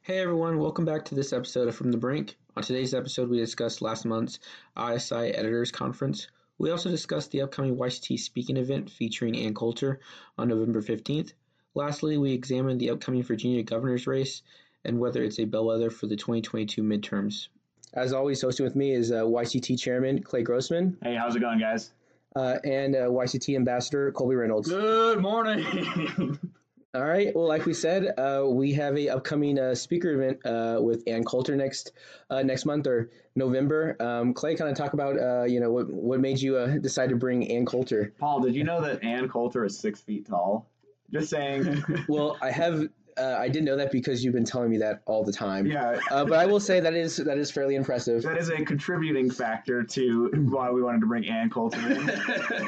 Hey everyone, welcome back to this episode of From the Brink. On today's episode, we discussed last month's ISI Editors Conference. We also discussed the upcoming YCT speaking event featuring Ann Coulter on November 15th. Lastly, we examined the upcoming Virginia governor's race and whether it's a bellwether for the 2022 midterms. As always, hosting with me is YCT Chairman Clay Grossman. Hey, how's it going, guys? And YCT Ambassador Colby Reynolds. Good morning. All right. Well, like we said, we have a upcoming speaker event with Ann Coulter next month or November. Clay, kind of talk about what made you decide to bring Ann Coulter. Paul, did you know that Ann Coulter is 6 feet tall? Just saying. Well, I did know that because you've been telling me that all the time. Yeah. But I will say that is fairly impressive. That is a contributing factor to why we wanted to bring Ann Coulter in.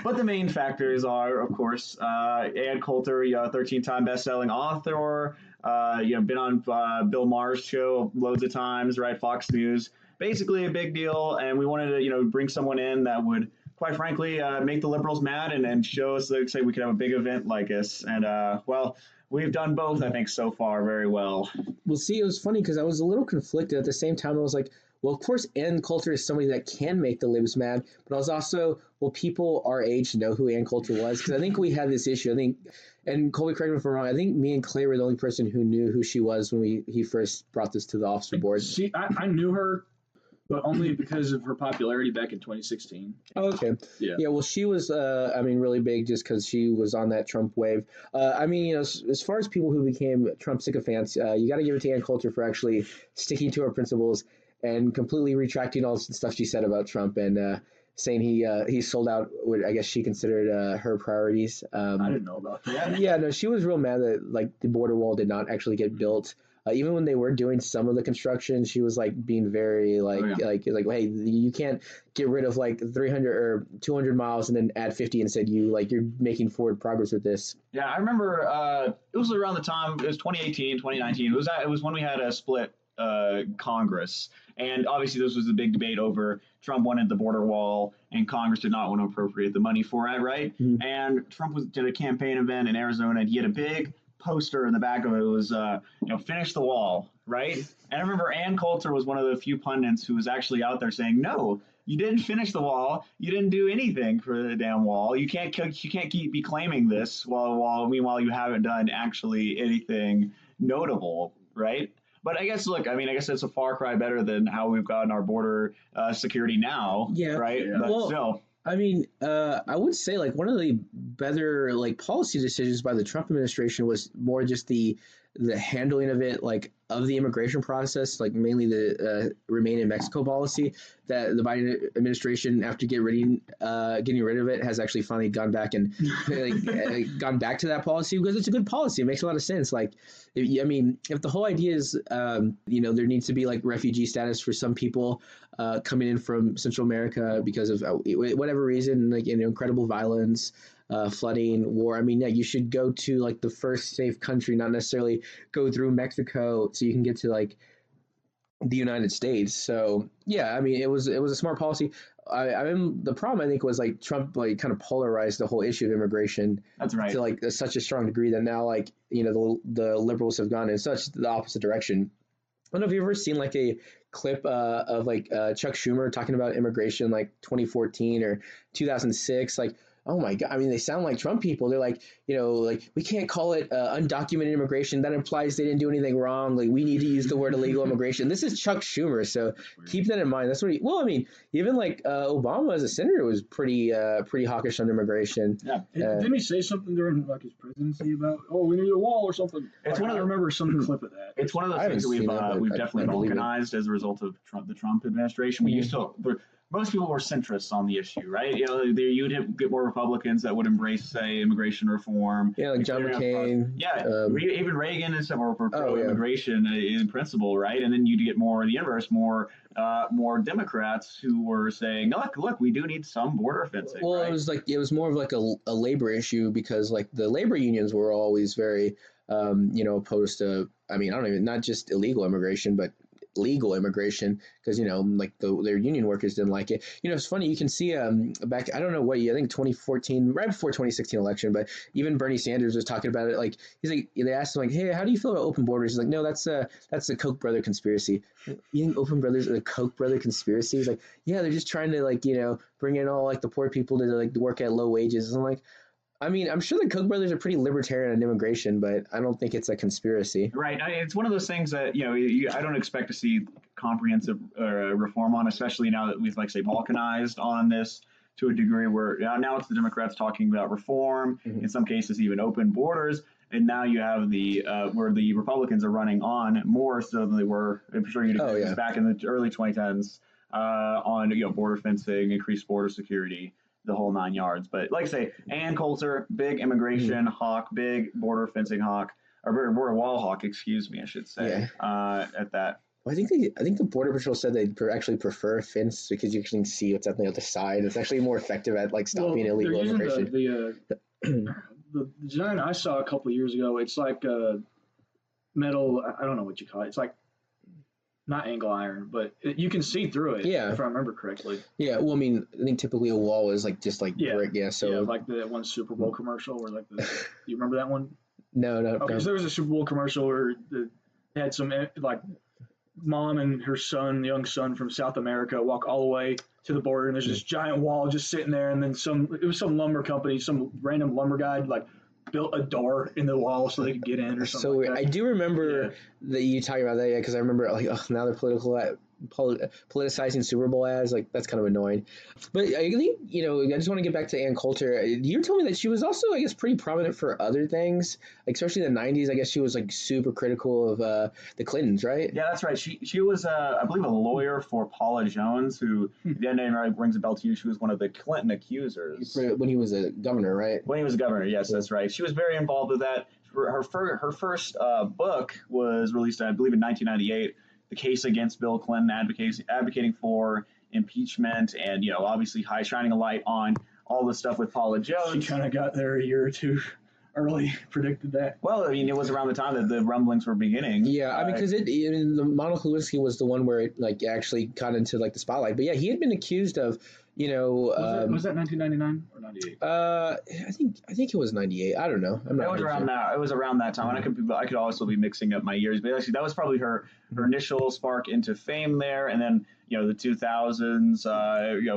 But the main factors are, of course, Ann Coulter, 13-time best-selling author, been on Bill Maher's show loads of times, right? Fox News. Basically a big deal, and we wanted to, bring someone in that would, quite frankly, make the liberals mad and show us, like, say, we could have a big event like this. And, we've done both, I think, so far very well. Well, see, it was funny because I was a little conflicted. At the same time, I was like, well, of course, Ann Coulter is somebody that can make the libs mad. But I was also, well, people our age know who Ann Coulter was. Because I think we had this issue. I think, and Colby, correct me if I'm wrong, I think me and Clay were the only person who knew who she was when he first brought this to the officer board. I knew her, but only because of her popularity back in 2016. Oh, okay. Yeah. Well, she was, really big just because she was on that Trump wave. As far as people who became Trump sycophants, you got to give it to Ann Coulter for actually sticking to her principles and completely retracting all the stuff she said about Trump and saying he sold out what I guess she considered her priorities. I didn't know about that. Yeah, no, she was real mad that the border wall did not actually get built. Even when they were doing some of the construction, she was being very hey, you can't get rid of 300 or 200 miles and then add 50 and said you're making forward progress with this. Yeah, I remember it was around the time, it was 2018, 2019. It was when we had a split Congress. And obviously this was a big debate over Trump wanted the border wall and Congress did not want to appropriate the money for it, right? Mm-hmm. And Trump did a campaign event in Arizona and he had a big poster in the back of it was, finish the wall, right? And I remember Ann Coulter was one of the few pundits who was actually out there saying, no, you didn't finish the wall. You didn't do anything for the damn wall. You can't be claiming this meanwhile you haven't done actually anything notable, right? But I guess, it's a far cry better than how we've gotten our border security now, right? Yeah. But still. I would say one of the better policy decisions by the Trump administration was more just the handling of it, of the immigration process, mainly the Remain in Mexico policy that the Biden administration, after getting rid of it, has actually finally gone back and gone back to that policy because it's a good policy. It makes a lot of sense. If the whole idea is, there needs to be refugee status for some people coming in from Central America because of whatever reason, incredible violence, flooding, war. You should go to the first safe country, not necessarily go through Mexico so you can get to the United States. So yeah, it was a smart policy. The problem I think was Trump kind of polarized the whole issue of immigration. That's right. To such a strong degree that now the liberals have gone in such the opposite direction. I don't know if you've ever seen a clip of Chuck Schumer talking about immigration 2014 or 2006. Oh my God. They sound like Trump people. They're we can't call it undocumented immigration. That implies they didn't do anything wrong. We need to use the word illegal immigration. This is Chuck Schumer. So keep that in mind. That's what even Obama as a senator was pretty hawkish on immigration. Yeah. Didn't he say something during his presidency about, we need a wall or something? I remember some clip of that. It's one of those things that we've definitely balkanized as a result of the Trump administration. We used to, most people were centrists on the issue, right? You'd get more Republicans that would embrace, say, immigration reform. Yeah, John McCain. Even Reagan and stuff were pro-immigration in principle, right? And then you'd get more the inverse, more Democrats who were saying, look, we do need some border fencing. Well, right? it was more of a labor issue because the labor unions were always very opposed to. Not just illegal immigration, but legal immigration because like their union workers didn't like it. It's funny, you can see back, I don't know what year, I think 2014, right before 2016 election, but even Bernie Sanders was talking about it. Like he's like, they asked him like, hey, how do you feel about open borders? He's like, no, that's a Koch brother conspiracy. You think open brothers are the Koch brother conspiracy? He's like, yeah, they're just trying to like bring in all like the poor people to like work at low wages. And I'm like, I mean, I'm sure the Koch brothers are pretty libertarian on immigration, but I don't think it's a conspiracy. Right. It's one of those things that, I don't expect to see comprehensive reform on, especially now that we've, like, say, balkanized on this to a degree where now it's the Democrats talking about reform, in some cases even open borders. And now you have the where the Republicans are running on more so than they were, I'm sure you'd agree, back in the early 2010s on border fencing, increased border security, the whole 9 yards. But like I say, Ann Coulter, big immigration hawk, big border fencing hawk, or border wall hawk, excuse me, I should say, at that. Well, I think the Border Patrol said they actually prefer a fence because you can see what's on the other side. It's actually more effective at like stopping illegal immigration. The design I saw a couple of years ago, it's like metal, I don't know what you call it. It's like not angle iron, but you can see through it. Yeah, if I remember correctly. Yeah, well, I mean, I think typically a wall is like just like brick. Yeah, so like the one Super Bowl commercial where like you remember that one? No. Okay, so there was a Super Bowl commercial where they had some like mom and her son, young son from South America, walk all the way to the border, and there's this giant wall just sitting there, and then it was some lumber company, some random lumber guy like built a door in the wall so they could get in or something. So like that. I do remember that you talking about that, because I remember like, now they're politicizing Super Bowl ads, like that's kind of annoying. But I think I just want to get back to Ann Coulter. You told me that she was also, I guess, pretty prominent for other things, like especially in the 90s. I guess she was like super critical of the Clintons, right? Yeah, that's right. She was I believe a lawyer for Paula Jones, who that name rings a bell to you. She was one of the Clinton accusers when he was a governor, right? When he was a governor, yes, that's right. She was very involved with that. Her first book was released, I believe, in 1998. The Case Against Bill Clinton, advocating for impeachment, and obviously shining a light on all the stuff with Paula Jones. She kind of got there a year or two early, predicted that. Well, I mean, it was around the time that the rumblings were beginning. Yeah, I mean, because the Monica Lewinsky was the one where it like actually got into like the spotlight. But yeah, he had been accused of. Was that 1999 or 98? I think it was 98. I don't know. It was around that. It was around that time. And I could also be mixing up my years, but actually that was probably her initial spark into fame there. And then the 2000s,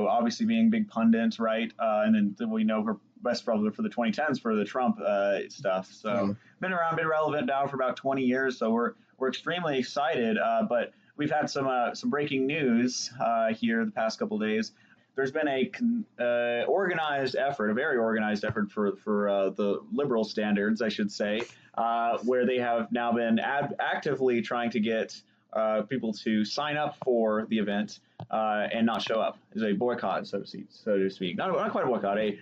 obviously being big pundit, right? And then we know her best probably for the 2010s for the Trump stuff. So been relevant now for about 20 years. So we're extremely excited. But we've had some breaking news here the past couple of days. There's been a very organized effort for the liberal standards, I should say, where they have now been actively trying to get people to sign up for the event and not show up. It's a boycott, so to speak. Not quite a boycott. A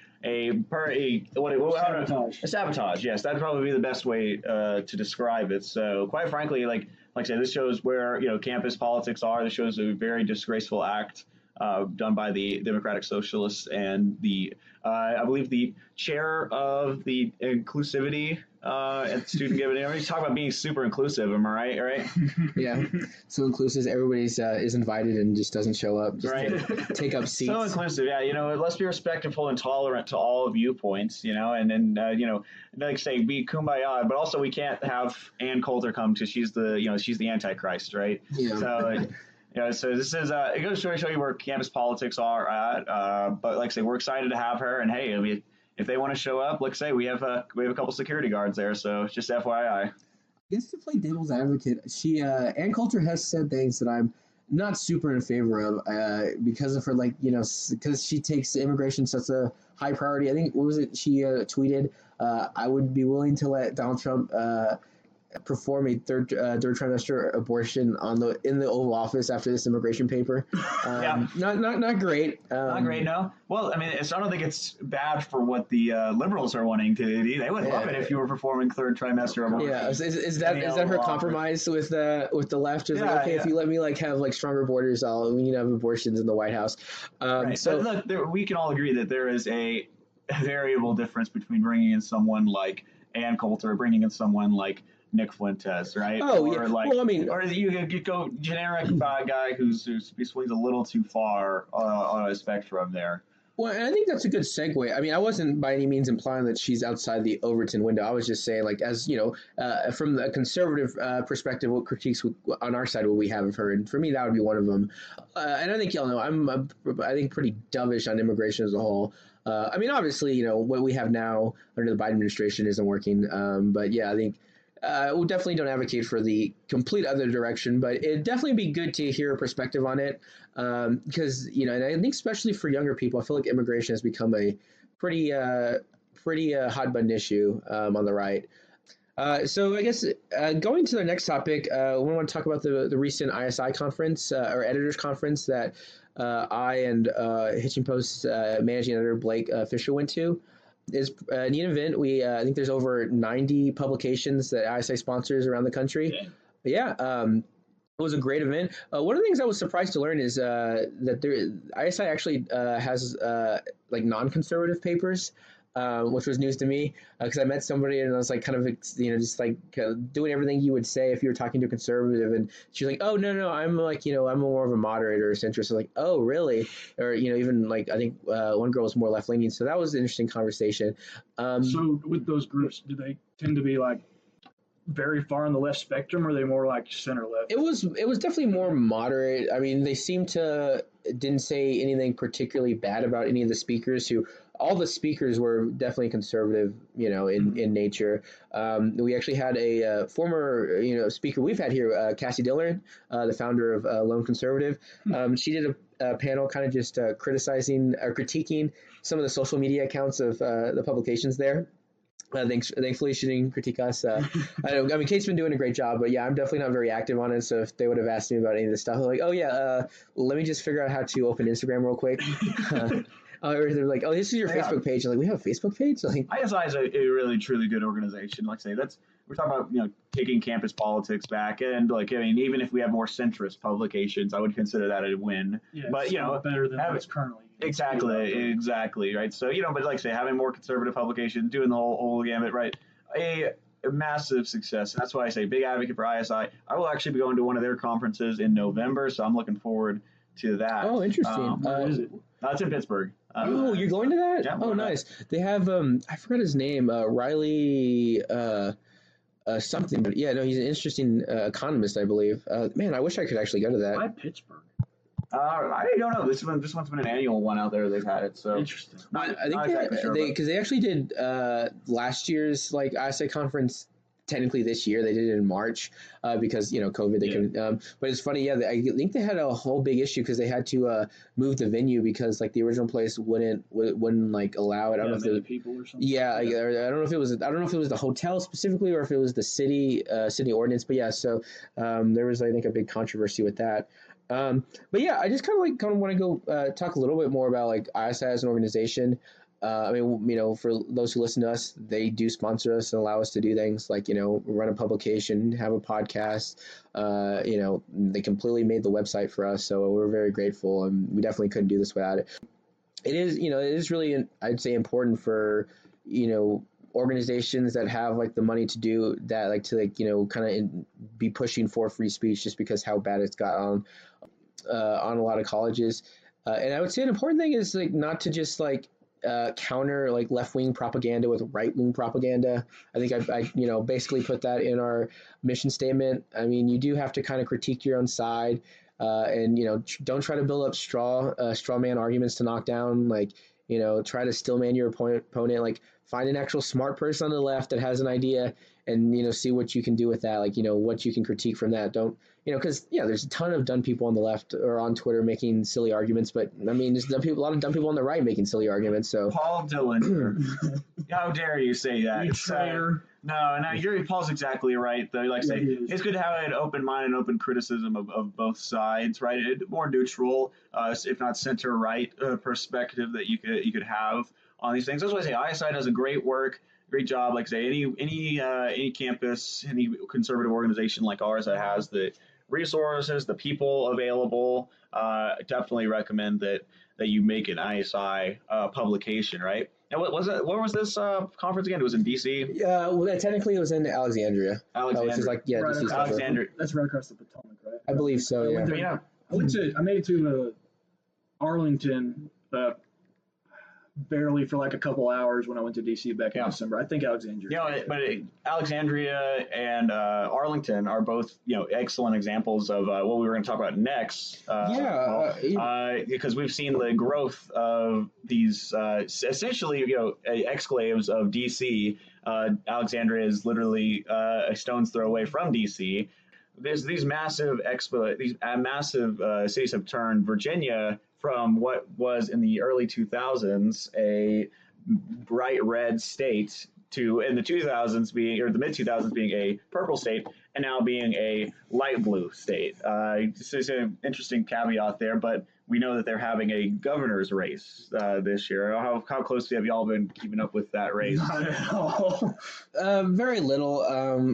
sabotage. Yes, that'd probably be the best way to describe it. So, quite frankly, like I said, this shows where campus politics are. This shows a very disgraceful act done by the Democratic Socialists and I believe the chair of the inclusivity at student giving. Everybody's talking about being super inclusive. Am I right? Yeah. So inclusive, everybody's is invited and just doesn't show up. Just to take up seats. So inclusive, yeah. Let's be respectful and tolerant to all viewpoints. And then like say be kumbaya, but also we can't have Ann Coulter come because she's the Antichrist, right? Yeah. So. So this is it goes to show you where campus politics are at. But like I say, we're excited to have her. And hey, I mean, if they want to show up, like I say, we have a couple security guards there. So just FYI. I guess to play devil's advocate, Ann Coulter has said things that I'm not super in favor of because of her because she takes immigration such a high priority. I think she tweeted, I would be willing to let Donald Trump perform a third trimester abortion in the Oval Office after this immigration paper. Not great. Not great, no. Well, I mean, I don't think it's bad for what the liberals are wanting to do. They would love it if you were performing third trimester abortion. Yeah, is that her compromise with the left? Is if you let me have stronger borders, we need to have abortions in the White House. Right. So look, we can all agree that there is a variable difference between bringing in someone like Ann Coulter, bringing in someone like Nick Fuentes, right? Oh, or yeah. like, Well, I mean, or you go generic guy who swings a little too far on a spectrum there. well, and I think that's a good segue. I mean, I wasn't by any means implying that she's outside the Overton window. I was just saying, like, as you know, from the conservative perspective, what critiques on our side would we have of her? And for me, that would be one of them. And I think y'all know I think pretty dovish on immigration as a whole. I mean, obviously, you know, what we have now under the Biden administration isn't working. But yeah, I think we definitely don't advocate for the complete other direction, but it'd definitely be good to hear a perspective on it. Because, you know, and I think especially for younger people, I feel like immigration has become a pretty hot button issue on the right. So I guess going to the next topic, we want to talk about the recent ISI conference or editors conference that I and Hitching Post's managing editor Blake Fisher went to. Is a neat event. I think there's over 90 publications that ISI sponsors around the country. Yeah. It was a great event. One of the things I was surprised to learn is that ISI actually has like non-conservative papers, which was news to me because I met somebody and I was like kind of, you know, just like doing everything you would say if you were talking to a conservative, and she's like, oh no, I'm like, you know, I'm more of a moderator or centrist. So like, oh really? Or, you know, even like I think one girl was more left leaning. So that was an interesting conversation. So with those groups, do they tend to be like very far on the left spectrum, or are they more like center left? It was definitely more moderate. I mean, they didn't say anything particularly bad about any of the speakers. All the speakers were definitely conservative, you know, in nature. We actually had a former, you know, speaker we've had here, Cassie Dillard, the founder of Lone Conservative. She did a panel kind of just criticizing or critiquing some of the social media accounts of the publications there. Thankfully, she didn't critique us. I mean, Kate's been doing a great job, but yeah, I'm definitely not very active on it. So if they would have asked me about any of this stuff, I'm like, oh yeah, let me just figure out how to open Instagram real quick. Or they're like, oh, this is your Facebook page. I'm like, we have a Facebook page? Like, ISI is a really, truly good organization. Like I say, we're talking about, you know, taking campus politics back, and like, I mean, even if we have more centrist publications, I would consider that a win. Yeah, but you know, better than what's currently. Exactly, right. So, you know, but like I say, having more conservative publications, doing the whole gamut, right? A massive success. And that's why I say big advocate for ISI. I will actually be going to one of their conferences in November, so I'm looking forward to that. Oh, interesting. Where is it? It's in Pittsburgh. Oh, you're going to that? Yeah, oh, nice. They have I forgot his name, Riley something, but yeah, no, he's an interesting economist, I believe. Man, I wish I could actually go to that. Why Pittsburgh? I don't know. This one's been an annual one out there. They've had it, so interesting. I think they actually did last year's like ISI conference. Technically this year they did it in March because, you know, COVID. They couldn't. But it's funny, yeah. I think they had a whole big issue because they had to move the venue because like the original place wouldn't like allow it. I don't know if it was people or something. Yeah, I don't know if it was the hotel specifically or if it was the city ordinance. But yeah, so there was, I think, a big controversy with that. But yeah, I just kind of want to go talk a little bit more about like ISI as an organization. I mean, you know, for those who listen to us, they do sponsor us and allow us to do things like, you know, run a publication, have a podcast. You know, they completely made the website for us, so we're very grateful, and we definitely couldn't do this without it. It is really, I'd say, important for, you know, organizations that have like the money to do that, like to like, you know, kind of be pushing for free speech just because how bad it's got on a lot of colleges. And I would say an important thing is like not to just like counter like left-wing propaganda with right-wing propaganda. I think I you know, basically put that in our mission statement. I mean, you do have to kind of critique your own side, and, you know, don't try to build up straw man arguments to knock down. Like, you know, try to still man your opponent. Like, find an actual smart person on the left that has an idea, and, you know, see what you can do with that. Like, you know, what you can critique from that. Don't, you know, because yeah, there's a ton of dumb people on the left or on Twitter making silly arguments, but I mean, there's a lot of dumb people on the right making silly arguments. So Paul Dehlinger, how dare you say that? No, Paul's exactly right. Though, like I say, it's good to have an open mind and open criticism of both sides, right? More neutral, if not center right perspective that you could have on these things. That's why I say ISI does a great job. Like I say, any campus, any conservative organization like ours that has the resources, the people available, definitely recommend that you make an ISI publication, right? And what was it? Where was this conference again? It was in D.C. Yeah, well, technically it was in Alexandria. Which is like Right, DC Alexandria. That's right across the Potomac, right? I believe so. Yeah. I made it to Arlington barely for like a couple hours when I went to DC back in December. I think Alexandria. But Alexandria and Arlington are both excellent examples of what we were going to talk about next. Because we've seen the growth of these essentially exclaves of DC. Alexandria is literally a stone's throw away from DC. There's these massive cities have turned Virginia from what was in the early 2000s a bright red state to in the 2000s being, or the mid 2000s being a purple state, and now being a light blue state. This is an interesting caveat there, but we know that they're having a governor's race this year. How closely have y'all been keeping up with that race? Not at all. Very little.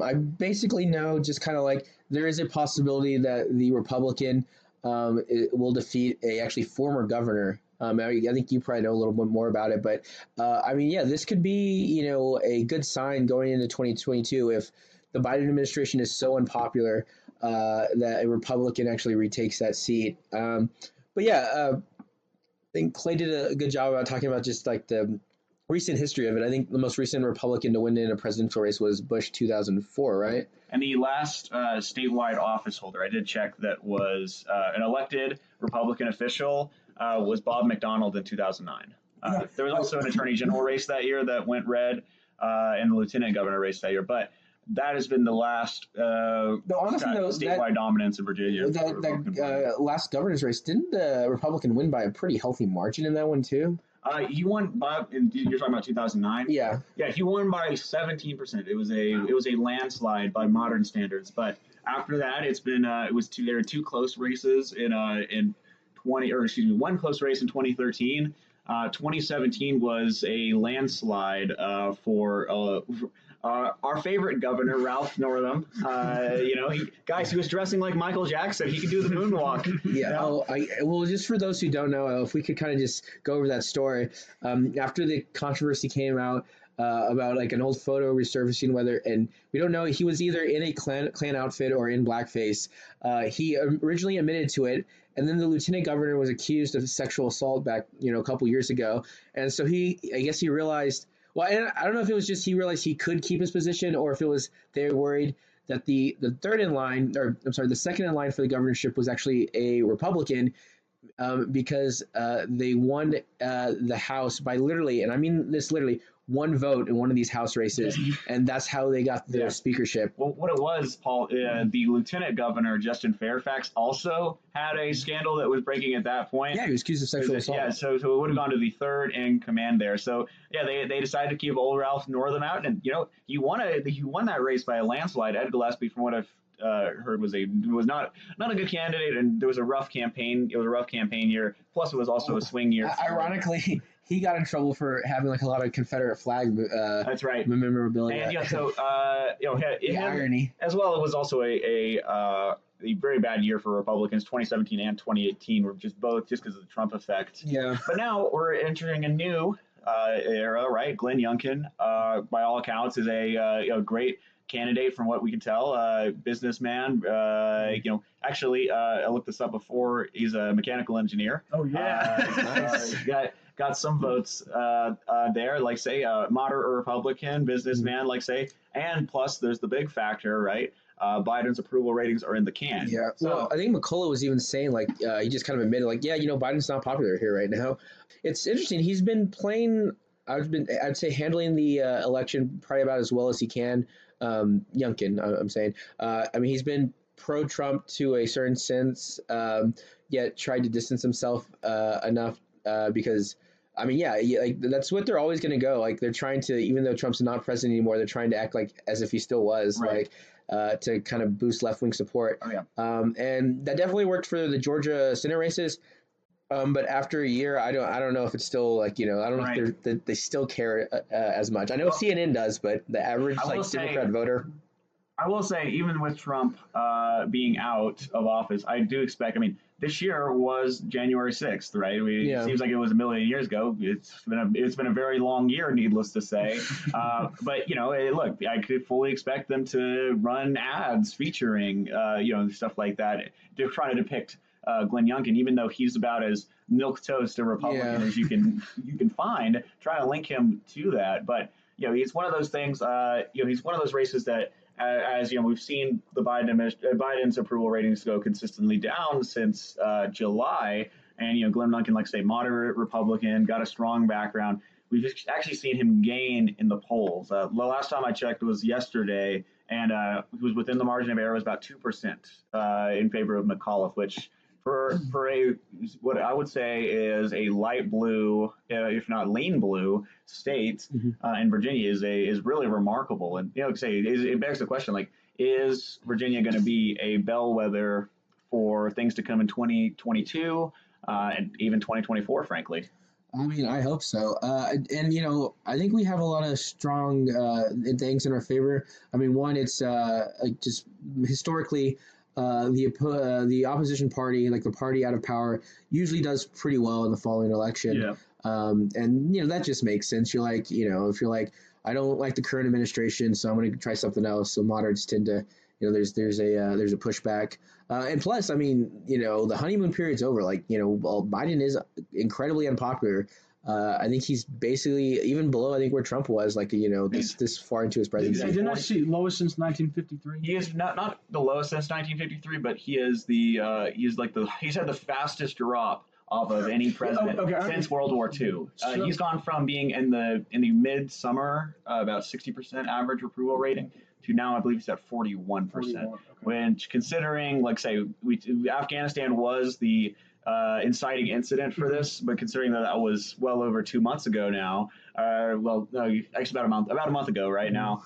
I basically know just kind of like there is a possibility that the Republican will defeat a actually former governor. I think you probably know a little bit more about it, but this could be a good sign going into 2022 if the Biden administration is so unpopular that a Republican actually retakes that seat. I think Clay did a good job about talking about just like the recent history of it. I think the most recent Republican to win in a presidential race was Bush 2004, right? And the last statewide office holder, I did check, that was an elected Republican official was Bob McDonald in 2009. There was also an attorney general race that year that went red, and the lieutenant governor race that year. But that has been the last statewide dominance in Virginia. That last governor's race, didn't the Republican win by a pretty healthy margin in that one too? He won by, you're talking about 2009? Yeah. Yeah, he won by 17%. It was a landslide by modern standards. But after that, there were two close races one close race in 2013. 2017 was a landslide for our favorite governor, Ralph Northam. He was dressing like Michael Jackson. He could do the moonwalk. Well, just for those who don't know, if we could kind of just go over that story. After the controversy came out about like an old photo resurfacing, and we don't know, he was either in a Klan outfit or in blackface. He originally admitted to it, and then the lieutenant governor was accused of sexual assault back, a couple years ago. And so I guess he realized, well, and I don't know if it was just he realized he could keep his position, or if it was they were worried that the second in line for the governorship was actually a Republican, because they won the House by literally, and I mean this literally, one vote in one of these House races, and that's how they got their speakership. Well, what it was, Paul, the lieutenant governor, Justin Fairfax, also had a scandal that was breaking at that point. Yeah, he was accused of sexual assault. Yeah, so it would have gone to the third in command there. So, yeah, they decided to keep old Ralph Northam out, and, he won that race by a landslide. Ed Gillespie, from what I've heard, was not a good candidate, and there was a rough campaign. It was a rough campaign year. Plus, it was also a swing year. Ironically, he got in trouble for having like a lot of Confederate flag. That's right. Memorabilia. And so irony. As well, it was also a very bad year for Republicans. 2017 and 2018 were just because of the Trump effect. Yeah. But now we're entering a new era, right? Glenn Youngkin, by all accounts, is a great candidate from what we can tell. Businessman. Actually, I looked this up before. He's a mechanical engineer. Oh yeah. Nice. Got some votes there, like say moderate Republican businessman, like say, and plus there's the big factor, right? Biden's approval ratings are in the can. Yeah. So, well, I think McCullough was even saying he just kind of admitted Biden's not popular here right now. It's interesting. He's been playing. I'd say handling the election probably about as well as he can. Youngkin, I'm saying. He's been pro-Trump to a certain sense, yet tried to distance himself enough because. That's what they're always going to go. Like they're trying to, even though Trump's not president anymore, they're trying to act like as if he still was, right. To kind of boost left-wing support. Oh, yeah. And that definitely worked for the Georgia Senate races. But after a year, I don't know if it's still I don't know if they still care as much. I know CNN does, but the average Democrat voter. I will say, even with Trump being out of office, I do expect. I mean, this year was January 6th, right? It seems like it was a million years ago. It's been a very long year, needless to say. But look, I could fully expect them to run ads featuring stuff like that. They're trying to depict Glenn Youngkin, even though he's about as milquetoast a Republican as you can find. Try to link him to that, but he's one of those things. He's one of those races that. As we've seen the Biden's approval ratings go consistently down since July, and Glenn Youngkin, like I say, moderate Republican, got a strong background. We've actually seen him gain in the polls. The last time I checked was yesterday, and it was within the margin of error. It was about 2% in favor of McAuliffe, which for what I would say is a light blue, if not lean blue, state in Virginia is really remarkable. And it begs the question: like, is Virginia going to be a bellwether for things to come in 2022 and even 2024? Frankly. I mean, I hope so. And I think we have a lot of strong things in our favor. I mean, one, it's just historically. The opposition party, like the party out of power, usually does pretty well in the following election. Yeah. And that just makes sense. You're like, if you're like, I don't like the current administration, so I'm going to try something else. So moderates tend to, there's a pushback. And plus, I mean, the honeymoon period's over. Like, while Biden is incredibly unpopular, I think he's basically even below, I think, where Trump was, like, this far into his presidency. Didn't I see lowest since 1953? He is not the lowest since 1953, but he is he's had the fastest drop off of any president since World War II. He's gone from being in the midsummer, about 60% average approval rating, to now I believe he's at 41%. Which, considering, like, say, Afghanistan was the inciting incident for this, but considering that was well over 2 months ago now, actually about a month ago right now,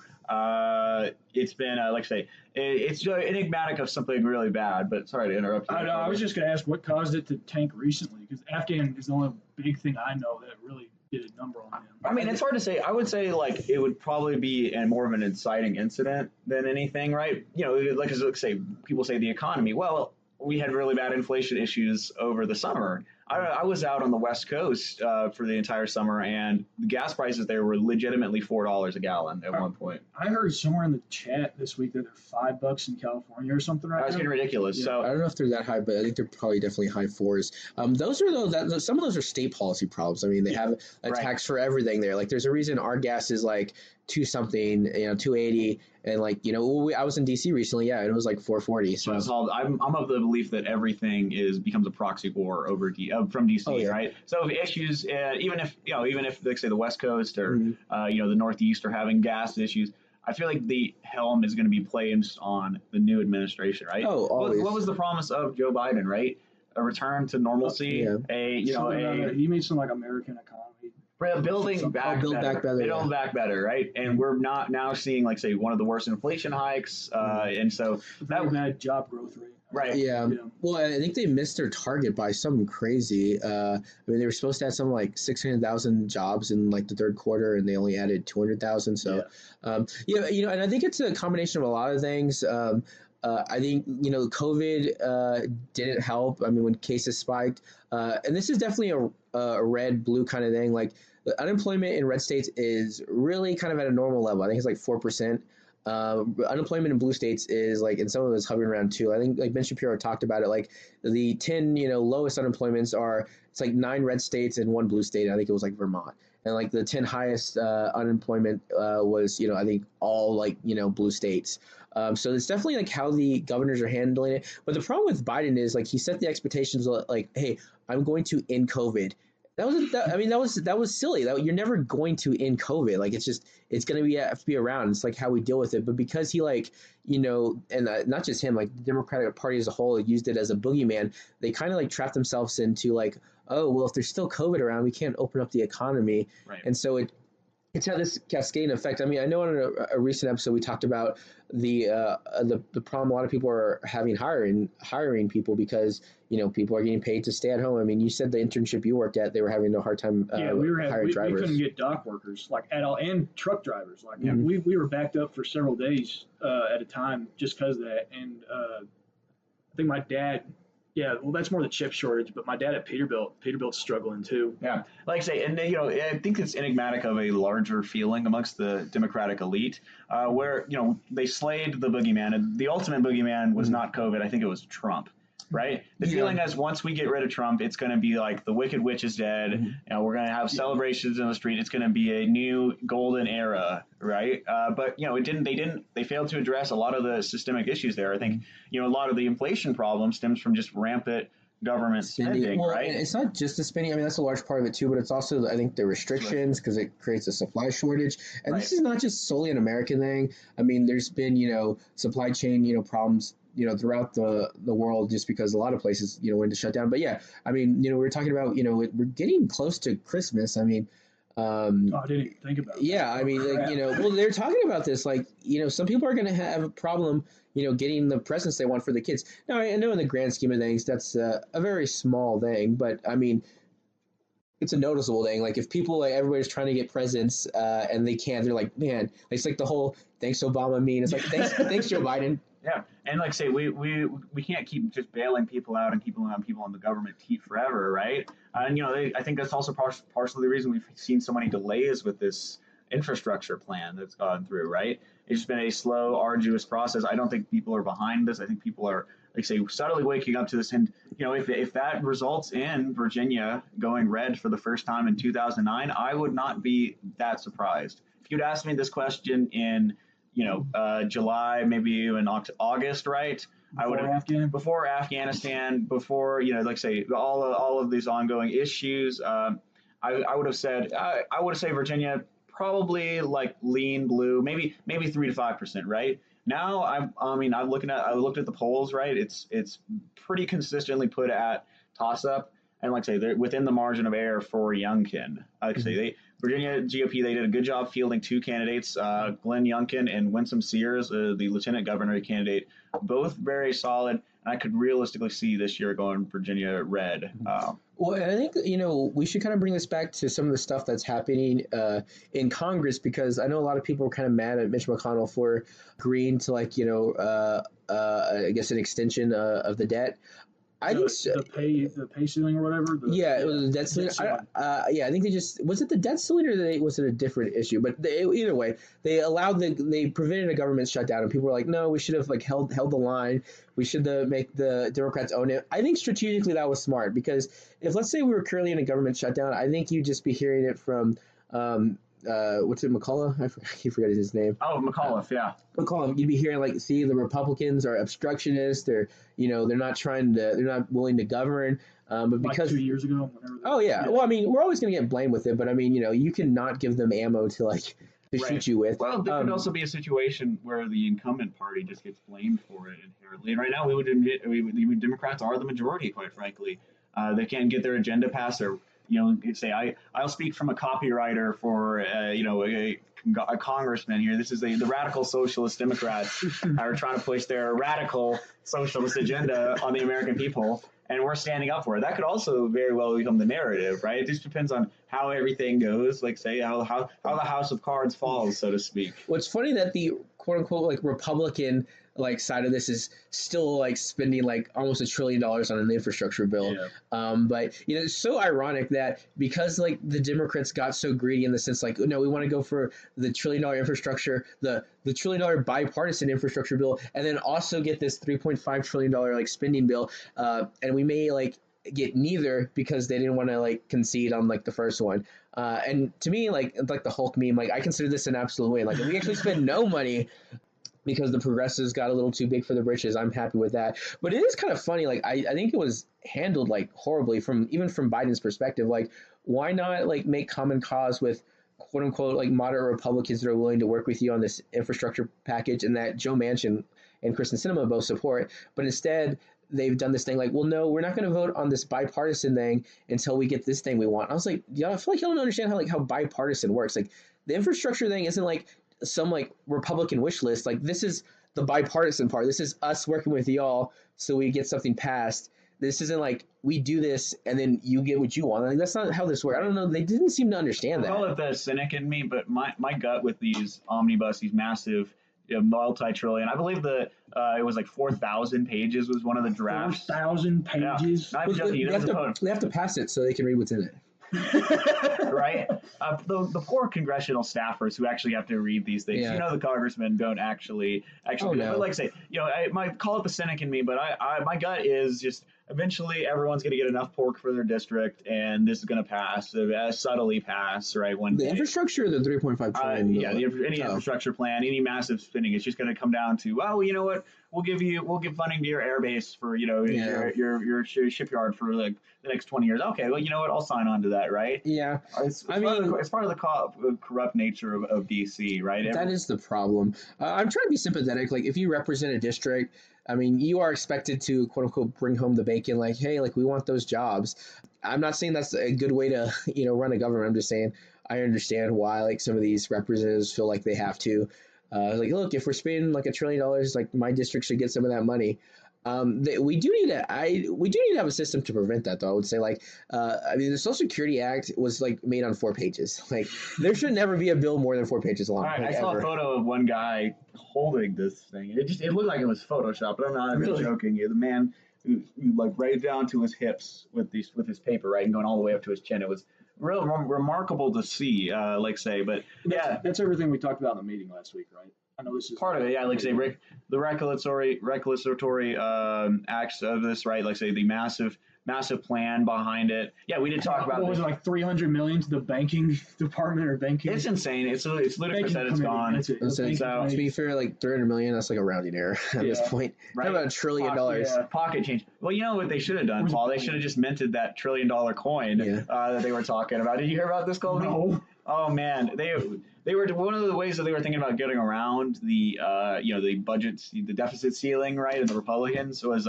it's been, like I say, it's enigmatic of something really bad, but sorry to interrupt you. I was just going to ask what caused it to tank recently, because Afghan is the only big thing I know that really did a number on him. I mean, it's hard to say. I would say, like, it would probably be more of an inciting incident than anything, right? Like say, people say the economy. Well, we had really bad inflation issues over the summer. I was out on the West Coast for the entire summer, and the gas prices there were legitimately $4 a gallon at one point. I heard somewhere in the chat this week that they're $5 in California or something right now. That's getting ridiculous. Yeah. So I don't know if they're that high, but I think they're probably definitely high fours. Some of those are state policy problems. I mean, they have a tax for everything there. Like, there's a reason our gas is like 2-something, 280, and like, I was in DC recently, and it was like 440. So I'm of the belief that everything becomes a proxy war over from DC, right? So issues, even if like, say, the West Coast or the Northeast are having gas issues, I feel like the helm is going to be placed on the new administration, right? Oh, always. What was the promise of Joe Biden, right? A return to normalcy, he made some, like, American economy. Building back better, right? And we're not now seeing, like, say, one of the worst inflation hikes, and so that bad job growth rate. Right. Yeah. Well, I think they missed their target by something crazy. I mean, they were supposed to have something like 600,000 jobs in like the third quarter, and they only added 200,000. So, and I think it's a combination of a lot of things. I think, COVID didn't help. I mean, when cases spiked, and this is definitely a red, blue kind of thing. Like, the unemployment in red states is really kind of at a normal level. I think it's like 4%. Unemployment in blue states is like, in some of those hovering around 2. I think, like Ben Shapiro talked about it, like the 10, lowest unemployments it's like 9 red states and 1 blue state. I think it was like Vermont. And like the 10 highest unemployment was, I think all like, blue states. So it's definitely like how the governors are handling it. But the problem with Biden is like he set the expectations like, hey, I'm going to end COVID. That was silly. You're never going to end COVID. Like, it's going to have to be around. It's like how we deal with it. But because he and not just him, like the Democratic Party as a whole used it as a boogeyman, they kind of like trapped themselves into like, oh, well, if there's still COVID around, we can't open up the economy. Right. And so it's had this cascading effect. I mean, I know in a recent episode we talked about the problem a lot of people are having hiring people because people are getting paid to stay at home. I mean, you said the internship you worked at, they were having a hard time hiring drivers. We couldn't get dock workers like at all, and truck drivers. Like Mhm. we were backed up for several days at a time just because of that. And I think my dad. Yeah, well, that's more the chip shortage, but my dad at Peterbilt's struggling too. Yeah, like I say, and I think it's enigmatic of a larger feeling amongst the Democratic elite, where they slayed the boogeyman, and the ultimate boogeyman was not COVID. I think it was Trump, right? The feeling is once we get rid of Trump, it's going to be like the Wicked Witch is dead. Mm-hmm. We're going to have celebrations in the street. It's going to be a new golden era, right? But it didn't. They failed to address a lot of the systemic issues there. I think a lot of the inflation problem stems from just rampant government spending, well, right? And it's not just the spending. I mean, that's a large part of it too, but it's also, I think, the restrictions because it creates a supply shortage. And this is not just solely an American thing. I mean, there's been, supply chain, problems, throughout the world just because a lot of places, went to shut down. But yeah, I mean, we're talking about, we're getting close to Christmas. I mean, I didn't even think about that. Yeah, I mean, well, they're talking about this, like, some people are going to have a problem, getting the presents they want for the kids. Now, I know in the grand scheme of things, that's a very small thing, but I mean, it's a noticeable thing. Like if people, like everybody's trying to get presents and they can't, they're like, man, it's like the whole thanks Obama meme. It's like, thanks Joe Biden. Yeah, and like I say, we can't keep just bailing people out and keeping people on the government teat forever, right? And I think that's also partially the reason we've seen so many delays with this infrastructure plan that's gone through, right? It's just been a slow, arduous process. I don't think people are behind this. I think people are, like I say, subtly waking up to this. And if that results in Virginia going red for the first time in 2009, I would not be that surprised. If you'd asked me this question in July, maybe even August, right? Before Afghanistan, before like say all of these ongoing issues, I would have said Virginia probably like lean blue, maybe 3 to 5%, right? Now I looked at the polls, right? It's pretty consistently put at toss up, and like I say, they're within the margin of error for Youngkin. Like I say, Virginia GOP, they did a good job fielding two candidates, Glenn Youngkin and Winsome Sears, the lieutenant governor candidate, both very solid. And I could realistically see this year going Virginia red. Well, and I think, we should kind of bring this back to some of the stuff that's happening in Congress, because I know a lot of people are kind of mad at Mitch McConnell for agreeing to I guess an extension of the debt. I think the pay ceiling or whatever. It was the debt ceiling. I think they just, was it the debt ceiling or was it a different issue? But either way, they prevented a government shutdown, and people were like, no, we should have held the line. We should make the Democrats own it. I think strategically that was smart, because if, let's say we were currently in a government shutdown, I think you'd just be hearing it from what's it, McCullough? I forgot his name. Oh, McAuliffe, yeah. McCullough. You'd be hearing see, the Republicans are obstructionists. They're they're not willing to govern. But because 2 years ago. Yeah. Well, I mean, we're always going to get blamed with it, but I mean, you cannot give them ammo to shoot you with. Well, there could also be a situation where the incumbent party just gets blamed for it inherently. And right now, Democrats are the majority, quite frankly. They can't get their agenda passed. Or I'll speak from a copywriter for a congressman here. This is the radical socialist Democrats are trying to push their radical socialist agenda on the American people, and we're standing up for it. That could also very well become the narrative, right? It just depends on how everything goes, like say how the house of cards falls, so to speak. What's funny that the quote unquote Republican side of this is still spending almost $1 trillion on an infrastructure bill. Yeah. But it's so ironic that because the Democrats got so greedy in the sense no, we want to go for the $1 trillion infrastructure, the $1 trillion bipartisan infrastructure bill, and then also get this $3.5 trillion spending bill, and we may get neither because they didn't want to concede on the first one. And to me, the Hulk meme, I consider this an absolute win. If we actually spend no money because the progressives got a little too big for the britches, I'm happy with that. But it is kind of funny. I think it was handled horribly from Biden's perspective. Why not make common cause with quote unquote moderate Republicans that are willing to work with you on this infrastructure package, and that Joe Manchin and Kristen Sinema both support. But instead, they've done this thing well, no, we're not going to vote on this bipartisan thing until we get this thing we want. I was I feel y'all don't understand how bipartisan works. the infrastructure thing isn't like some like Republican wish list. Like this is the bipartisan part. This is us working with y'all so we get something passed. This isn't like we do this and then you get what you want. Like that's not how this works. I don't know. They didn't seem to understand that. I call it the cynic in me, but my gut with these omnibus, these massive, multi-trillion. I believe it was like 4,000 pages was one of the drafts. 4,000 pages. Yeah. They have to pass it so they can read what's in it. Right? The poor congressional staffers who actually have to read these things. Yeah. The congressmen don't actually do it. But like I say, I might call it the cynic in me, but my gut is just eventually everyone's going to get enough pork for their district, and this is going to pass, subtly pass, right? When the infrastructure, the 3.5 trillion. Any infrastructure plan, any massive spending, it's just going to come down to, well, you know what? We'll give funding to your airbase for your shipyard for like the next 20 years. Okay, well, you know what? I'll sign on to that, right? Yeah, it's part of the corrupt nature of DC, right? That is the problem. I'm trying to be sympathetic. Like, if you represent a district, I mean, you are expected to quote unquote bring home the bacon. Like, hey, like we want those jobs. I'm not saying that's a good way to run a government. I'm just saying I understand why like some of these representatives feel like they have to. Like, look, if we're spending like $1 trillion, like my district should get some of that money. We do need to have a system to prevent that, though. I would say, like, I mean, the Social Security Act was like made on 4 pages. Like, there should never be a bill more than 4 pages long. All right, like, I saw a photo of one guy holding this thing. It looked like it was Photoshop, but I'm not even joking you. The man who like right down to his hips with his paper, right, and going all the way up to his chin. It was real remarkable to see, but that's everything we talked about in the meeting last week, right? I know this is part of it. Yeah, like say the regulatory acts of this, right? Like say the massive plan behind it. Yeah, we did talk about. What was it, like 300 million to the banking department or banking? It's insane. It's ludicrous that it's gone. So to be fair, like 300 million, that's like a rounding error at this point. Right. How about $1 trillion? Pocket change. Well, you know what they should have done, Paul? They should have just minted that $1 trillion coin that they were talking about. Did you hear about this, Colby? No. Oh man, they were one of the ways that they were thinking about getting around the the budget, the deficit ceiling, right? And the Republicans was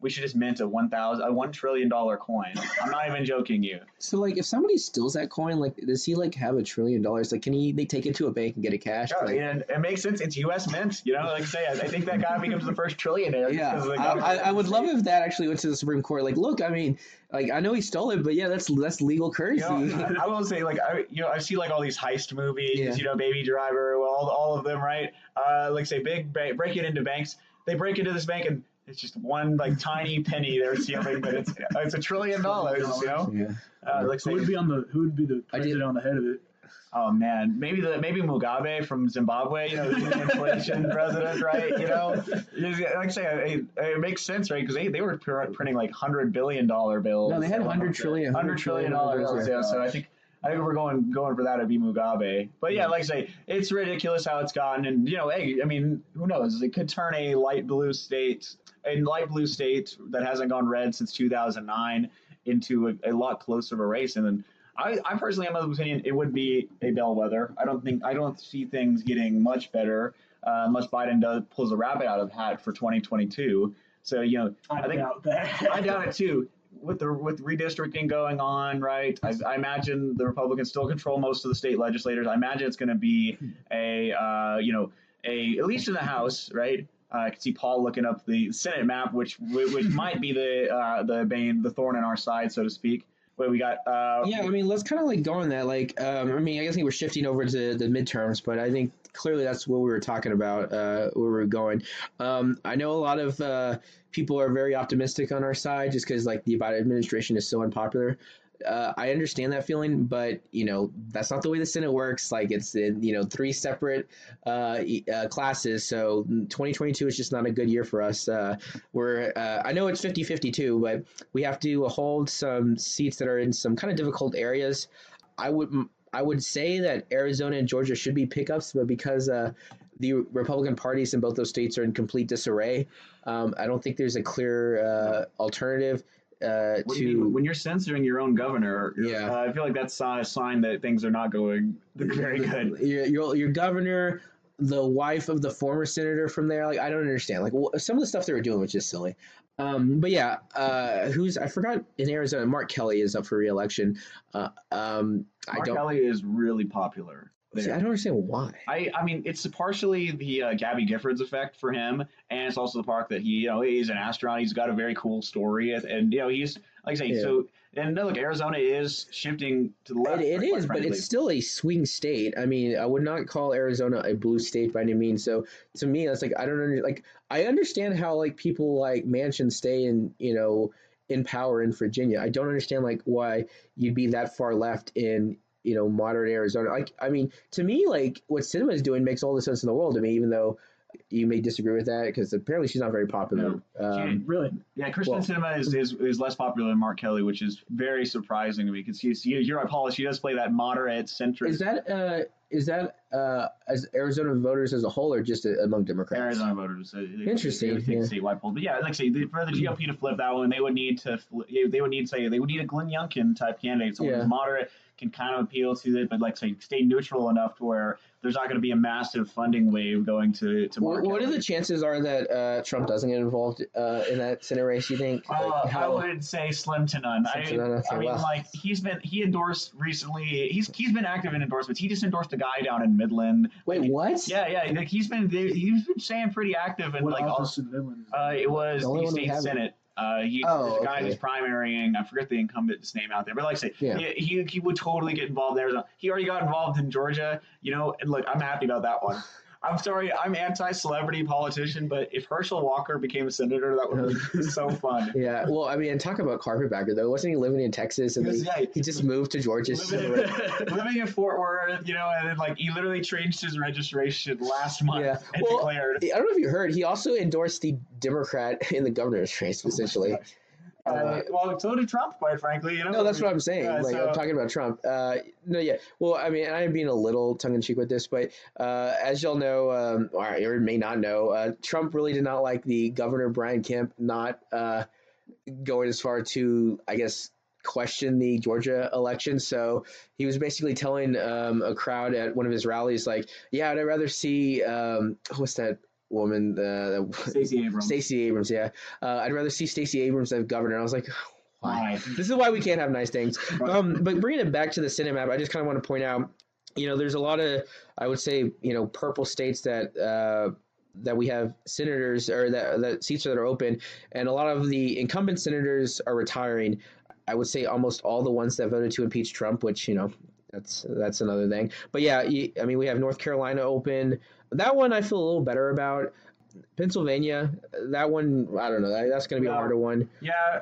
we should just mint a $1 trillion coin. I'm not even joking you. So like, if somebody steals that coin, like, does he like have $1 trillion? Like, they take it to a bank and get it cashed? Yeah, and it makes sense. It's U.S. mint. Like say, I think that guy becomes the first trillionaire. Yeah, I would love if that actually went to the Supreme Court. Like, look, I mean, like I know he stole it, but yeah, that's legal currency. I will say, like I see like all these heist movies. Baby Driver, all of them, right? Like say, break it into banks. They break into this bank and it's just one like tiny penny they're stealing, but it's $1 trillion. Yeah. Like who would be the president on the head of it? Oh man, maybe Mugabe from Zimbabwe, the inflation president, right? Like I say, it makes sense, right? Because they were printing like $100 billion bills. No, they had $100 trillion bills. Yeah, so I think we're going for that to be Mugabe. But yeah, like I say, it's ridiculous how it's gotten, and hey, I mean, who knows? It could turn a light blue state that hasn't gone red since 2009 into a lot closer of a race, and then. I personally am of the opinion it would be a bellwether. I don't see things getting much better unless Biden pulls a rabbit out of the hat for 2022. So I doubt that. I doubt it too. With redistricting going on, right? I imagine the Republicans still control most of the state legislators. I imagine it's going to be at least in the House, right? I can see Paul looking up the Senate map, which might be the thorn in our side, so to speak. What we got? I mean, let's kind of like go on that. Like, I guess we're shifting over to the midterms, but I think clearly that's what we were talking about, where we're going. I know a lot of people are very optimistic on our side just because like the Biden administration is so unpopular. I understand that feeling, but that's not the way the Senate works. Like it's in 3 separate classes, so 2022 is just not a good year for us. I know it's 50-50 too, but we have to hold some seats that are in some kind of difficult areas. I would say that Arizona and Georgia should be pickups, but because the Republican parties in both those states are in complete disarray, I don't think there's a clear alternative. When you're censoring your own governor, I feel like that's a sign that things are not going very good. Your governor, the wife of the former senator from there, like I don't understand. Like some of the stuff they were doing was just silly. But yeah, I forgot in Arizona, Mark Kelly is up for re-election. Kelly is really popular. See, I don't understand why. I mean, it's partially the Gabby Giffords effect for him, and it's also the part that he's an astronaut. He's got a very cool story, and he's like I say, so. And look, Arizona is shifting to the left. It is, but it's still a swing state. I mean, I would not call Arizona a blue state by any means. So to me, that's like I understand how like people like Manchin stay in power in Virginia. I don't understand like why you'd be that far left in moderate Arizona. Like, I mean, to me, like what Sinema is doing makes all the sense in the world to me, even though you may disagree with that because apparently she's not very popular. Really? Yeah, Kristen Sinema is less popular than Mark Kelly, which is very surprising to me because you're right, Paula. She does play that moderate centrist. Is that as Arizona voters as a whole, or just among Democrats? Arizona voters. Interesting. They statewide polls, but yeah, like I say, for the GOP to flip that one, they would need a Glenn Youngkin type candidate, someone who's moderate, can kind of appeal to it, but like say stay neutral enough to where there's not going to be a massive funding wave going to Mark What Kelly. are the chances are that Trump doesn't get involved in that Senate race? You think? I would say slim to none. He endorsed recently. He's been active in endorsements. He just endorsed a guy down in Midland. Wait, what? Yeah. Like, he's been staying pretty active in what office in Midland? It was the state senate. There's a guy who's primarying. I forget the incumbent's name out there, but like I say, he would totally get involved in Arizona. He already got involved in Georgia, and look, I'm happy about that one. I'm sorry, I'm anti-celebrity politician, but if Herschel Walker became a senator, that would be so fun. Yeah, well, I mean, and talk about carpetbagger though. Wasn't he living in Texas and he just moved to Georgia? Living in Fort Worth, and then like he literally changed his registration last month and declared. I don't know if you heard, he also endorsed the Democrat in the governor's race, essentially. Well, so did Trump, quite frankly. No, that's what I'm saying. I'm talking about Trump. Well, I mean, I'm being a little tongue-in-cheek with this, but as y'all know, or may not know, Trump really did not like the Governor Brian Kemp not going as far to, I guess, question the Georgia election. So he was basically telling a crowd at one of his rallies, like, yeah, I'd rather see, what's that woman, Stacey Abrams, yeah. I'd rather see Stacey Abrams as governor. I was like, why? This is why we can't have nice things. But bringing it back to the Senate map, I just kind of want to point out, there's a lot of, I would say, purple states that we have senators, or that seats that are open, and a lot of the incumbent senators are retiring. I would say almost all the ones that voted to impeach Trump, which, that's another thing. But yeah, I mean, we have North Carolina open. That one I feel a little better about. Pennsylvania, that one, I don't know. That's going to be a harder one. Yeah,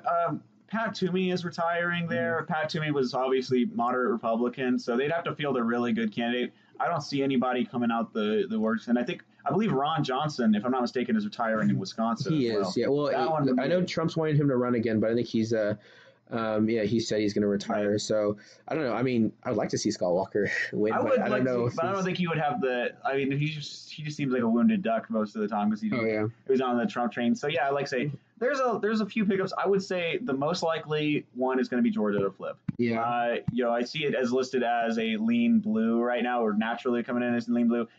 Pat Toomey is retiring there. Pat Toomey was obviously moderate Republican, so they'd have to field a really good candidate. I don't see anybody coming out the works, and I believe Ron Johnson, if I'm not mistaken, is retiring in Wisconsin. He is, yeah. Well, I know Trump's wanting him to run again, but I think he's he said he's going to retire. Right. So I don't know. I mean, I would like to see Scott Walker win. I don't know. But I don't think he would have the. I mean, he just seems like a wounded duck most of the time because he was on the Trump train. So yeah, like say there's a few pickups. I would say the most likely one is going to be Georgia to flip. Yeah. I see it as listed as a lean blue right now, or naturally coming in as lean blue.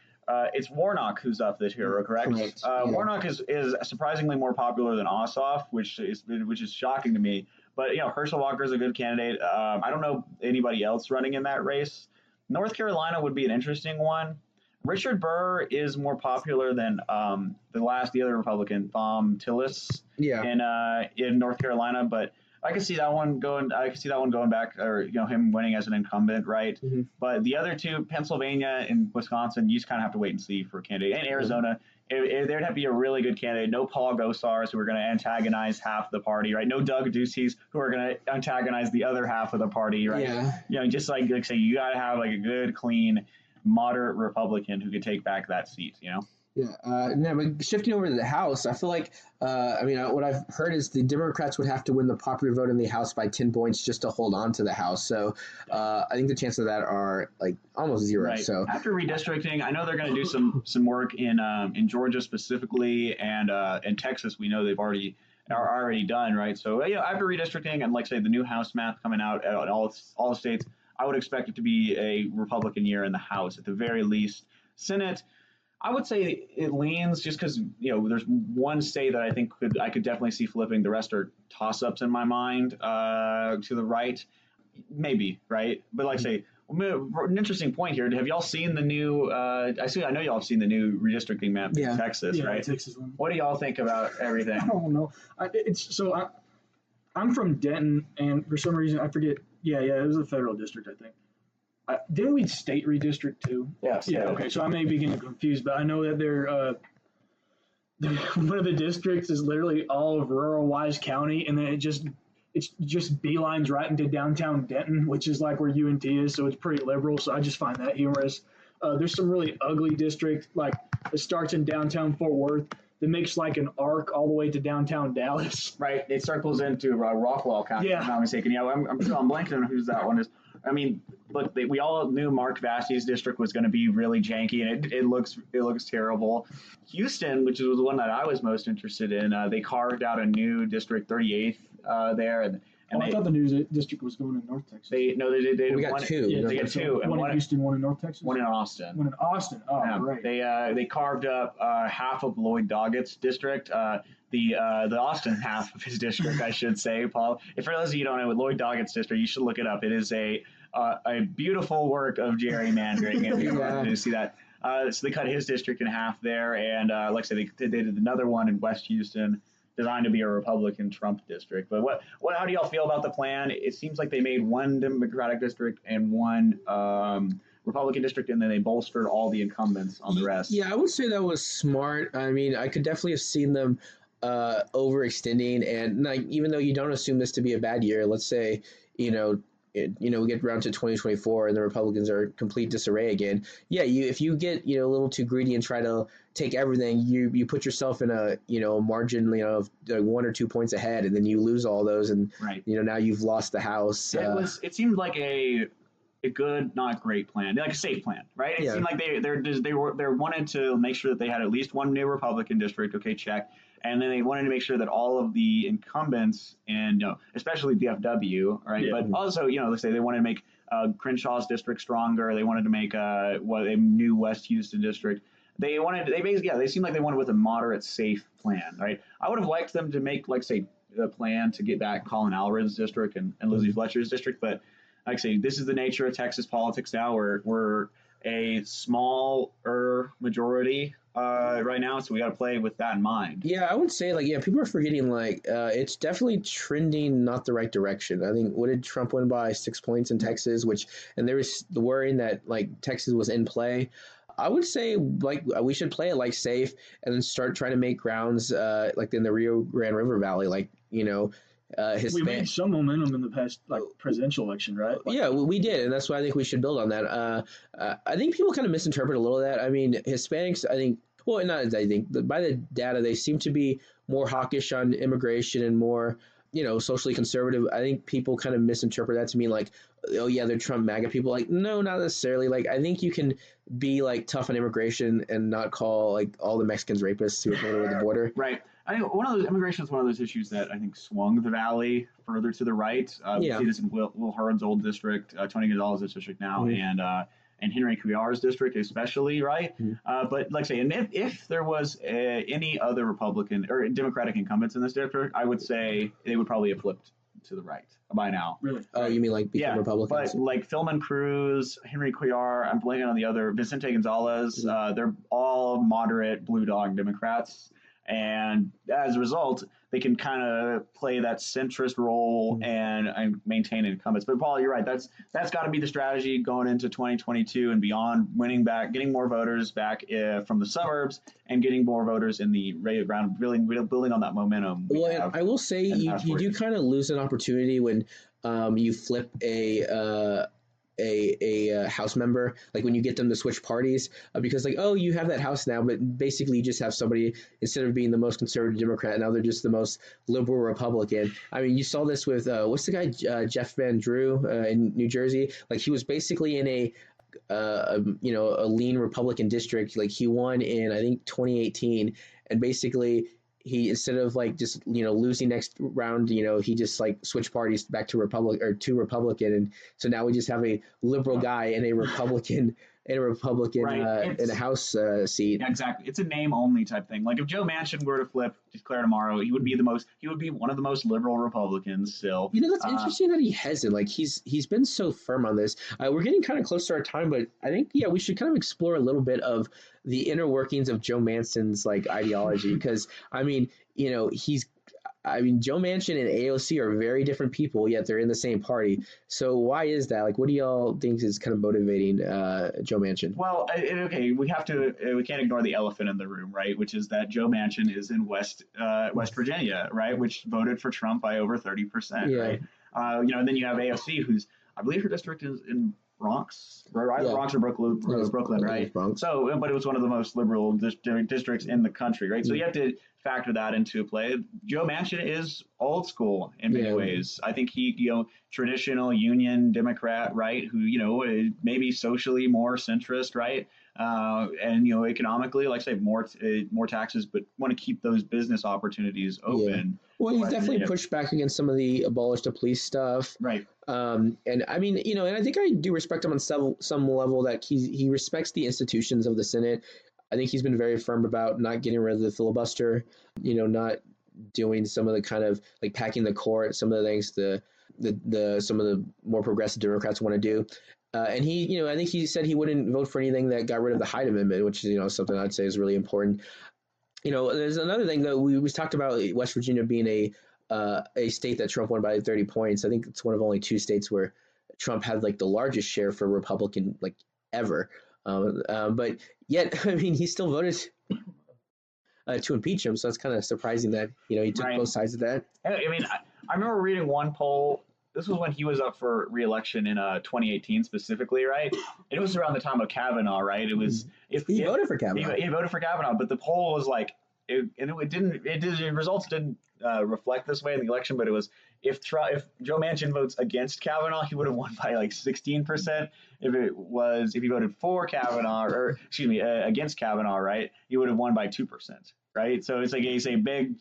It's Warnock who's up this year, correct? Warnock is surprisingly more popular than Ossoff, which is shocking to me. But Herschel Walker is a good candidate. I don't know anybody else running in that race. North Carolina would be an interesting one. Richard Burr is more popular than the other Republican, Thom Tillis, in North Carolina. But I could see that one going. Back, or him winning as an incumbent, right? Mm-hmm. But the other two, Pennsylvania and Wisconsin, you just kind of have to wait and see for a candidate. And Arizona, there'd have to be a really good candidate. No Paul Gosars who are going to antagonize half the party, right? No Doug Ducey's who are going to antagonize the other half of the party, right? Yeah. Just like say, you got to have like a good, clean, moderate Republican who could take back that seat. Yeah. Now, shifting over to the House, I feel like, what I've heard is the Democrats would have to win the popular vote in the House by 10 points just to hold on to the House. So I think the chances of that are like almost zero. Right. So after redistricting, I know they're going to do some work in Georgia specifically, and in Texas, we know are already done, right? So after redistricting and like say the new House map coming out at all the states, I would expect it to be a Republican year in the House at the very least. Senate, I would say it leans just because there's one state that I could definitely see flipping. The rest are toss-ups in my mind to the right, maybe, right? But like say An interesting point here. Have y'all seen the new? I know y'all have seen the new redistricting map in Texas, right? Texas one. What do y'all think about everything? I don't know. I'm from Denton, and for some reason I forget. Yeah, it was a federal district, I think. Didn't we state redistrict too? Yes. Yeah. Okay, so I may be getting confused, but I know that they're one of the districts is literally all of rural Wise County, and then it's just beelines right into downtown Denton, which is like where UNT is, so it's pretty liberal. So I just find that humorous. There's some really ugly district, like it starts in downtown Fort Worth, that makes like an arc all the way to downtown Dallas. Right, it circles into Rockwall County, if I'm not mistaken. Yeah, I'm blanking on whose that one is. I mean, look, we all knew Mark Vassey's district was going to be really janky, and it looks terrible. Houston, which was the one that I was most interested in, they carved out a new District 38th there, and I thought the new district was going in North Texas. We got two. Yeah, they got two. One in Houston, one in North Texas. One in Austin. One in Austin. Oh, yeah, right. They carved up half of Lloyd Doggett's district. The Austin half of his district, I should say, Paul. If for those of you who don't know, with Lloyd Doggett's district, you should look it up. It is a beautiful work of gerrymandering, if you wanted to see that. So they cut his district in half there, and like I said, they did another one in West Houston, designed to be a Republican Trump district. But how do y'all feel about the plan? It seems like they made one Democratic district and one Republican district, and then they bolstered all the incumbents on the rest. Yeah, I would say that was smart. I mean, I could definitely have seen them overextending, and like, even though you don't assume this to be a bad year, let's say, we get around to 2024 and the Republicans are in complete disarray again. Yeah, if you get a little too greedy and try to take everything, you put yourself in a margin of 1 or 2 points ahead, and then you lose all those, and right. Now you've lost the House. It seemed like a good, not great plan, like a safe plan, right? It seemed like they wanted to make sure that they had at least one new Republican district. Okay, check. And then they wanted to make sure that all of the incumbents, and especially DFW, right? Yeah. But also, let's say they wanted to make Crenshaw's district stronger. They wanted to make a new West Houston district. They seemed like they wanted with a moderate, safe plan, right? I would have liked them to make, like, say, a plan to get back Colin Allred's district and Lizzie Fletcher's district. But like I say, this is the nature of Texas politics now. We're a smaller majority right now, so we got to play with that in mind. Yeah, I would say people are forgetting it's definitely trending not the right direction. I think, what did Trump win by 6 points in Texas, and there was the worrying that Texas was in play. I would say we should play it safe and then start trying to make grounds in the Rio Grande River Valley, we made some momentum in the past presidential election, right? Yeah, we did, and that's why I think we should build on that. I think people kind of misinterpret a little of that. I mean, Hispanics, by the data, they seem to be more hawkish on immigration and more, socially conservative. I think people kind of misinterpret that to mean oh yeah, they're Trump MAGA people. No, not necessarily. I think you can be tough on immigration and not call all the Mexicans rapists who are coming over the border. Right. I think immigration is one of those issues that I think swung the valley further to the right. We see this in Will Hurd's old district, Tony Gonzalez's district now, and Henry Cuellar's district especially, right? Mm-hmm. But like I say, and if there was any other Republican or Democratic incumbents in this district, I would say they would probably have flipped to the right by now. Really? Oh, you mean become Republicans? But Philman Cruz, Henry Cuellar, I'm blanking on the other, Vicente Gonzalez, they're all moderate blue dog Democrats. And as a result, they can kind of play that centrist role and maintain incumbents. But Paul, you're right. That's got to be the strategy going into 2022 and beyond, winning back, getting more voters back from the suburbs and getting more voters in the radio ground, building on that momentum. Well, I will say you do kind of lose an opportunity when you flip a House member, when you get them to switch parties, because you have that House now, but basically you just have somebody, instead of being the most conservative Democrat, now they're just the most liberal Republican. I mean, you saw this with what's the guy, Jeff Van Drew in New Jersey. He was basically in a lean Republican district. He won in, I think, 2018, and basically he, instead of just losing next round, he just switched parties back to Republican, and so now we just have a liberal guy in a Republican and a Republican Right. in a House seat. Yeah, exactly. It's a name only type thing. Like if Joe Manchin were to declare tomorrow, he would be one of the most liberal Republicans still. You know, that's interesting that he hasn't. Like he's been so firm on this. We're getting kind of close to our time, but I think we should kind of explore a little bit of the inner workings of Joe Manchin's like ideology, because I mean, Joe Manchin and AOC are very different people, yet they're in the same party. So why is that? Like, what do y'all think is kind of motivating Joe Manchin? Well, we can't ignore the elephant in the room, right? Which is that Joe Manchin is in West Virginia, right? Which voted for Trump by over 30%, right? And then you have AOC, who's, I believe her district is in Bronx, right? Yeah. Bronx or Brooklyn, right? Bronx. So, but it was one of the most liberal districts in the country, right? So you have to factor that into play. Joe Manchin is old school in many ways. I think he, traditional Union Democrat, right? Who, maybe socially more centrist, right? And economically, like I say, more taxes, but want to keep those business opportunities open. Yeah. Well, he's definitely pushed back against some of the abolish the police stuff, right? And I mean, and I think I do respect him on some level, that he respects the institutions of the Senate. I think he's been very firm about not getting rid of the filibuster, not doing some of the kind of like packing the court, some of the things some of the more progressive Democrats want to do. And he, I think he said he wouldn't vote for anything that got rid of the Hyde Amendment, which is, something I'd say is really important. There's another thing that we talked about West Virginia being a state that Trump won by 30 points. I think it's one of only 2 states where Trump had like the largest share for Republican like ever. But yet, I mean, he still voted to impeach him. So it's kind of surprising that, he took both sides of that. I mean, I remember reading one poll. This was when he was up for re-election in 2018 specifically, right? It was around the time of Kavanaugh, right? It was he voted for Kavanaugh. He voted for Kavanaugh, but the poll was like, the results didn't reflect this way in the election. But it was if Joe Manchin votes against Kavanaugh, he would have won by like 16%. If he voted for Kavanaugh, or excuse me, against Kavanaugh, right, he would have won by 2%. Right, so it's like a big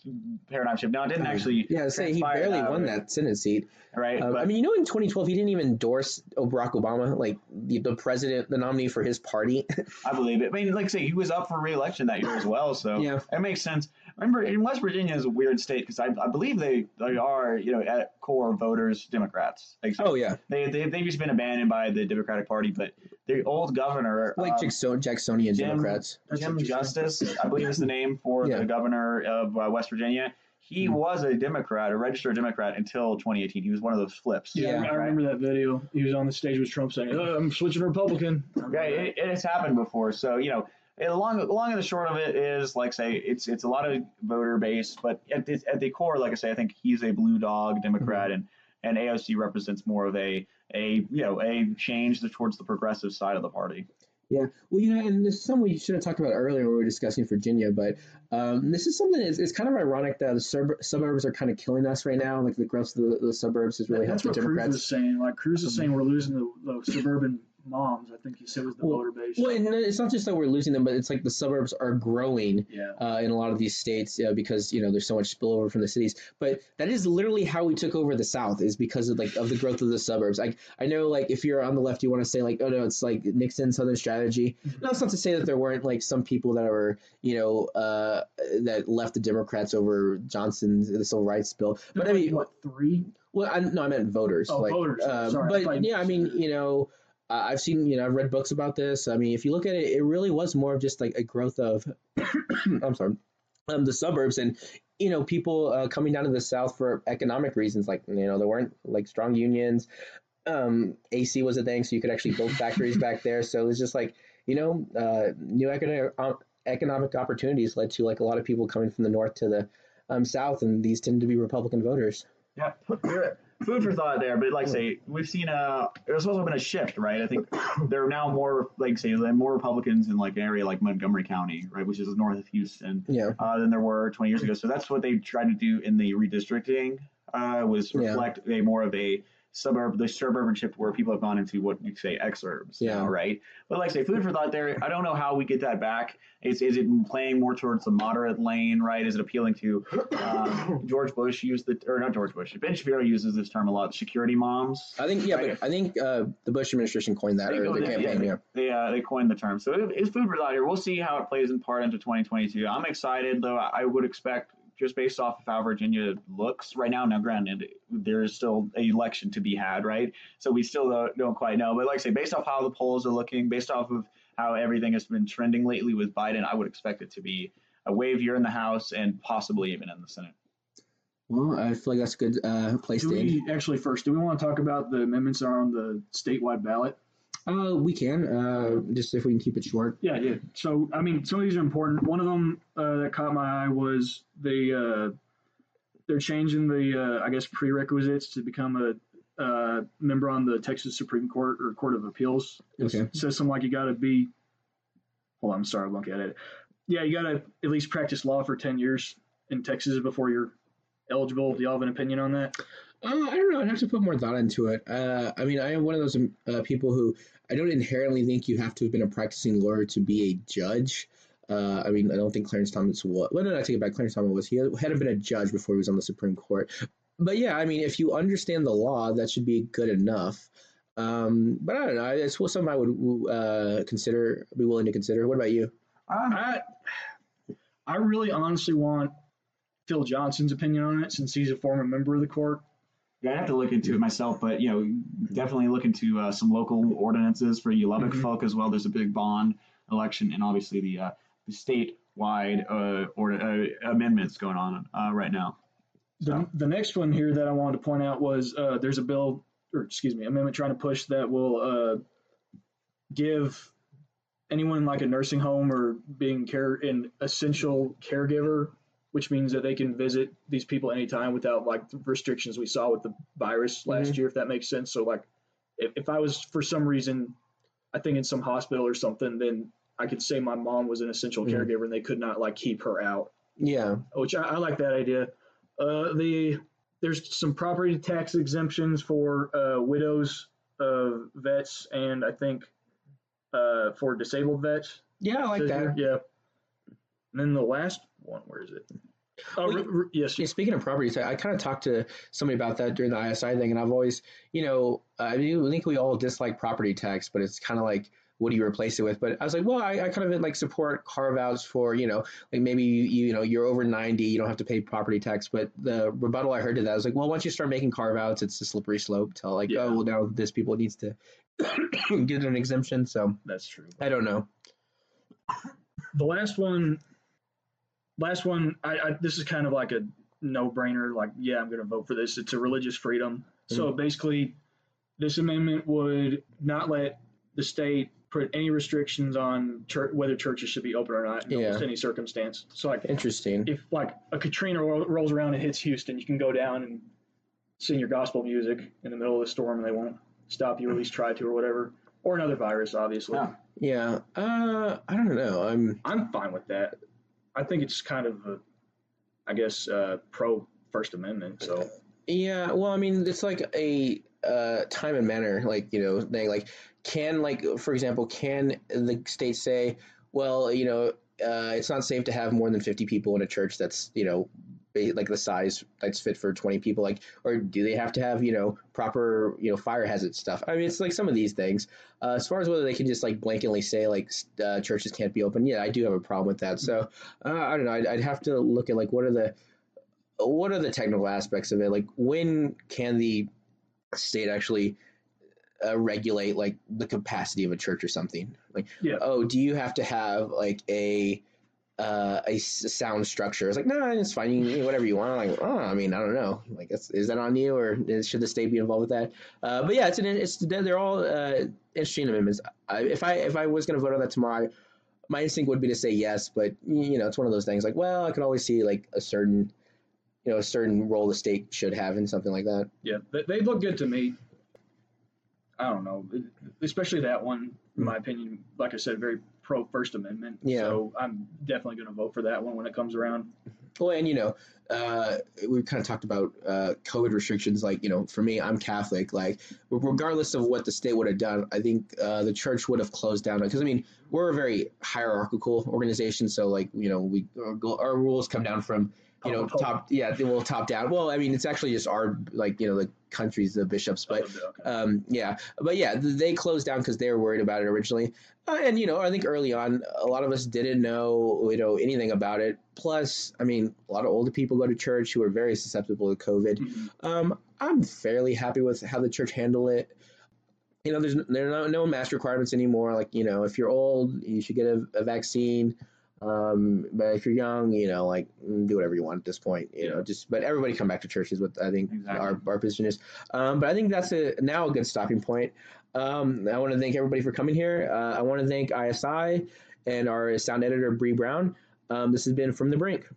paradigm shift. Now it didn't actually. Yeah, say he barely won that Senate seat. Right, I mean, in 2012 he didn't even endorse Barack Obama, like the president, the nominee for his party. I believe it. I mean, like I say, he was up for re-election that year as well, so it makes sense. Remember, in West Virginia is a weird state because I believe they are at core voters Democrats. Like, oh yeah, they've just been abandoned by the Democratic Party, but the old governor, like Jacksonian Democrats, Jim Justice, I believe is the name for the governor of West Virginia. He was a Democrat, a registered Democrat, until 2018. He was one of those flips. Yeah, I remember that video. He was on the stage with Trump saying, I'm switching Republican. Yeah, it has happened before. So, the long and the short of it is, like say, it's a lot of voter base, but at the core, like I say, I think he's a blue dog Democrat, and AOC represents more of a change towards the progressive side of the party. Yeah, well, and this is something we should have talked about earlier when we were discussing Virginia, but this is something it's kind of ironic that the suburbs are kind of killing us right now. Like the growth of the suburbs has really helped the Democrats. Cruz is saying. Like Cruz is saying, we're losing the suburban moms. I think he said was the voter base. Well, and it's not just that we're losing them, but it's like the suburbs are growing in a lot of these states because there's so much spillover from the cities. But that is literally how we took over the South, is because of the growth of the suburbs. I know, like, if you're on the left, you want to say like, oh no, it's like Nixon Southern strategy. No, it's not to say that there weren't like some people that were that left the Democrats over Johnson's the civil rights bill. But I mean, what, 3? Well, I meant voters. Oh, voters. Sorry, but yeah, I mean, I've seen, I've read books about this. I mean, if you look at it, it really was more of just like a growth of, I'm sorry, the suburbs and, people coming down to the South for economic reasons. Like, there weren't like strong unions. AC was a thing, so you could actually build factories back there. So it was just like, new economic opportunities led to like a lot of people coming from the North to the South, and these tend to be Republican voters. Yeah, food for thought there, but like say we've seen there's also been a shift, right? I think there are now more more Republicans in like an area like Montgomery County, right, which is north of Houston, than there were 20 years ago. So that's what they tried to do in the redistricting was reflect a more of a suburban shift where people have gone into what you say exurbs now, right? But like I say, food for thought there. I don't know how we get that back. Is it playing more towards the moderate lane, right? Is it appealing to George Bush used not George Bush. Ben Shapiro uses this term a lot. Security moms. I think but I think the Bush administration coined that or the campaign. They coined the term. So it's food for thought here. We'll see how it plays in part into 2022. I'm excited though. I would expect, just based off of how Virginia looks right now. Now, granted, there's still an election to be had, right? So we still don't quite know. But like I say, based off how the polls are looking, based off of how everything has been trending lately with Biden, I would expect it to be a wave here in the House and possibly even in the Senate. Well, I feel like that's a good place to end. Actually, first, do we want to talk about the amendments that are on the statewide ballot? We can, just if we can keep it short. Yeah. So, I mean, some of these are important. One of them that caught my eye was they're changing the, I guess, prerequisites to become a member on the Texas Supreme Court or Court of Appeals. Okay. It says something like you got to be, hold on, I'm sorry, I'm looking at it. Yeah, you got to at least practice law for 10 years in Texas before you're eligible. Do y'all have an opinion on that? I don't know. I'd have to put more thought into it. I mean, I am one of those people who I don't inherently think you have to have been a practicing lawyer to be a judge. I mean, I don't think Clarence Thomas was. Well, no, I take it back. Clarence Thomas was. He hadn't been a judge before he was on the Supreme Court. But yeah, I mean, if you understand the law, that should be good enough. But I don't know. It's something I would be willing to consider. What about you? I really honestly want Phil Johnson's opinion on it, since he's a former member of the court. Yeah, I have to look into it myself, but definitely look into some local ordinances for you Lubbock folk as well. There's a big bond election, and obviously the statewide amendments going on right now. So. The next one here that I wanted to point out was there's a amendment trying to push that will give anyone like a nursing home or being an essential caregiver, which means that they can visit these people anytime without like the restrictions we saw with the virus last year, if that makes sense. So like if I was for some reason, I think in some hospital or something, then I could say my mom was an essential caregiver and they could not like keep her out. Yeah. Which I like that idea. There's some property tax exemptions for widows of vets, and I think for disabled vets. Yeah, I like that. Yeah. And then the last one, where is it? Oh, yes. Yeah, speaking of property tax, I kind of talked to somebody about that during the ISI thing, and I've always, I think we all dislike property tax, but it's kind of like, what do you replace it with? But I was like, well, I kind of like support carve-outs for, like maybe, you're over 90, you don't have to pay property tax. But the rebuttal I heard to that was like, well, once you start making carve-outs, it's a slippery slope to like, oh, well, now this people needs to get an exemption. So that's true. I don't know. The last one, this is kind of like a no-brainer. Like, yeah, I'm going to vote for this. It's a religious freedom. So basically, this amendment would not let the state put any restrictions on whether churches should be open or not in almost any circumstance. So, like, interesting. If like a Katrina rolls around and hits Houston, you can go down and sing your gospel music in the middle of the storm, and they won't stop you, or at least try to, or whatever. Or another virus, obviously. Yeah. I don't know. I'm fine with that. I think it's kind of pro First Amendment. So. Yeah. Well, I mean, it's like a time and manner, like, thing. Like, for example, can the state say, well, it's not safe to have more than 50 people in a church that's, like the size that's fit for 20 people, like, or do they have to have, proper, fire hazard stuff? I mean, it's like some of these things. As far as whether they can just like blanketly say like churches can't be open, yeah, I do have a problem with that. So I don't know. I'd have to look at like what are the technical aspects of it? Like, when can the state actually regulate like the capacity of a church or something? Like, do you have to have like a sound structure? It's like, no, it's fine. You can whatever you want. Like, I mean, I don't know. Like, is that on you, or should the state be involved with that? But yeah, they're all interesting amendments. If I was going to vote on that tomorrow, my instinct would be to say yes. But it's one of those things. Like, well, I could always see like a certain role the state should have in something like that. Yeah, they look good to me. I don't know, especially that one, in my opinion. Like I said, very pro First Amendment. Yeah. So I'm definitely going to vote for that one when it comes around. Well, and we kind of talked about COVID restrictions. Like, for me, I'm Catholic. Like, regardless of what the state would have done, I think the church would have closed down. Because we're a very hierarchical organization. So, like, our rules come down from top down. Well, it's actually just our, like, the countries, the bishops, but they closed down because they were worried about it originally. And I think early on, a lot of us didn't know anything about it. Plus, a lot of older people go to church who are very susceptible to COVID. Mm-hmm. I'm fairly happy with how the church handled it. There are no mask requirements anymore. Like, if you're old, you should get a vaccine. But if you're young, like, do whatever you want at this point, but everybody come back to church is what I think our position is. But I think that's now a good stopping point. I want to thank everybody for coming here. I want to thank ISI and our sound editor, Bre Brown. This has been From the Brink.